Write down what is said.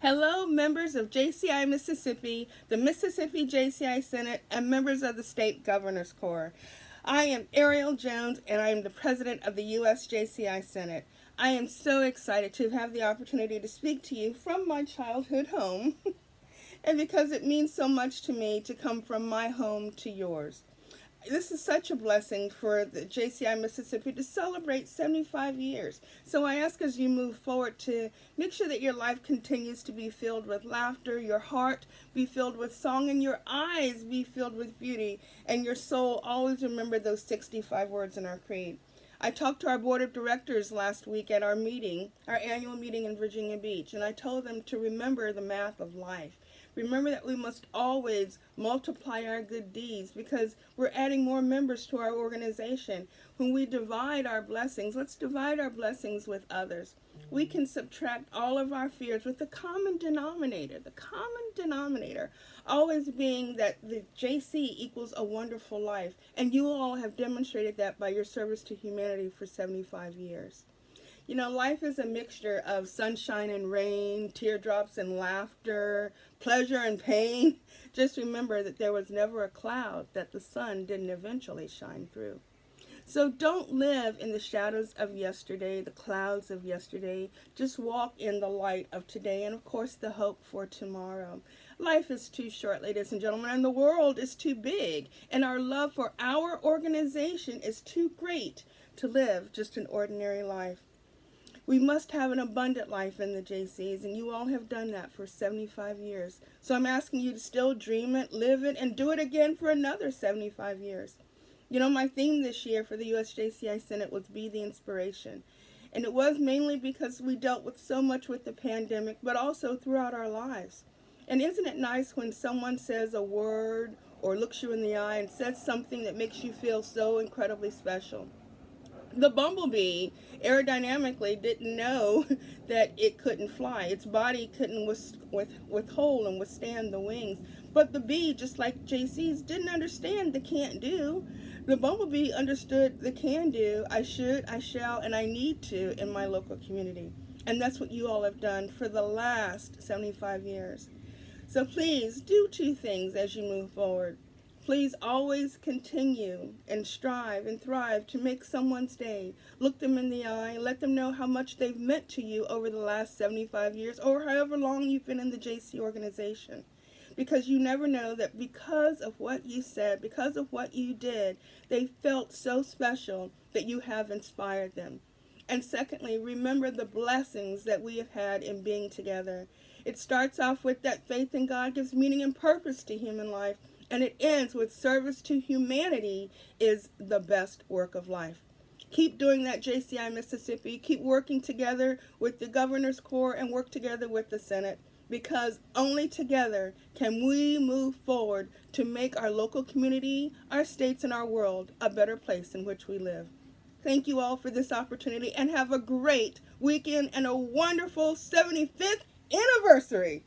Hello, members of JCI Mississippi, the Mississippi JCI Senate, and members of the State Governor's Corps. I am Ariel Jones, and I am the president of the U.S. JCI Senate. I am so excited to have the opportunity to speak to you from my childhood home, and because it means so much to me to come from my home to yours. This is such a blessing for the JCI Mississippi to celebrate 75 years. So I ask as you move forward to make sure that your life continues to be filled with laughter, your heart be filled with song, and your eyes be filled with beauty, and your soul always remember those 65 words in our creed. I talked to our board of directors last week at our meeting, our annual meeting in Virginia Beach, and I told them to remember the math of life. Remember that we must always multiply our good deeds because we're adding more members to our organization. When we divide our blessings, let's divide our blessings with others. We can subtract all of our fears with the common denominator always being that the JC equals a wonderful life. And you all have demonstrated that by your service to humanity for 75 years. You know, life is a mixture of sunshine and rain, teardrops and laughter, pleasure and pain. Just remember that there was never a cloud that the sun didn't eventually shine through. So don't live in the shadows of yesterday, the clouds of yesterday. Just walk in the light of today and, of course, the hope for tomorrow. Life is too short, ladies and gentlemen, and the world is too big. And our love for our organization is too great to live just an ordinary life. We must have an abundant life in the JCs, and you all have done that for 75 years. So I'm asking you to still dream it, live it, and do it again for another 75 years. You know, my theme this year for the U.S. JCI Senate was Be the Inspiration. And it was mainly because we dealt with so much with the pandemic, but also throughout our lives. And isn't it nice when someone says a word or looks you in the eye and says something that makes you feel so incredibly special? The bumblebee aerodynamically didn't know that it couldn't fly. Its body couldn't withhold and withstand the wings. But the bee, just like JC's, didn't understand the can't do. The bumblebee understood the can do, I should, I shall, and I need to in my local community. And that's what you all have done for the last 75 years. So please do two things as you move forward. Please always continue and strive and thrive to make someone's day. Look them in the eye and let them know how much they've meant to you over the last 75 years or however long you've been in the JC organization. Because you never know that because of what you said, because of what you did, they felt so special that you have inspired them. And secondly, remember the blessings that we have had in being together. It starts off with that faith in God gives meaning and purpose to human life. And it ends with service to humanity is the best work of life. Keep doing that, JCI Mississippi. Keep working together with the Governor's Corps and work together with the Senate, because only together can we move forward to make our local community, our states, and our world a better place in which we live. Thank you all for this opportunity, and have a great weekend and a wonderful 75th anniversary.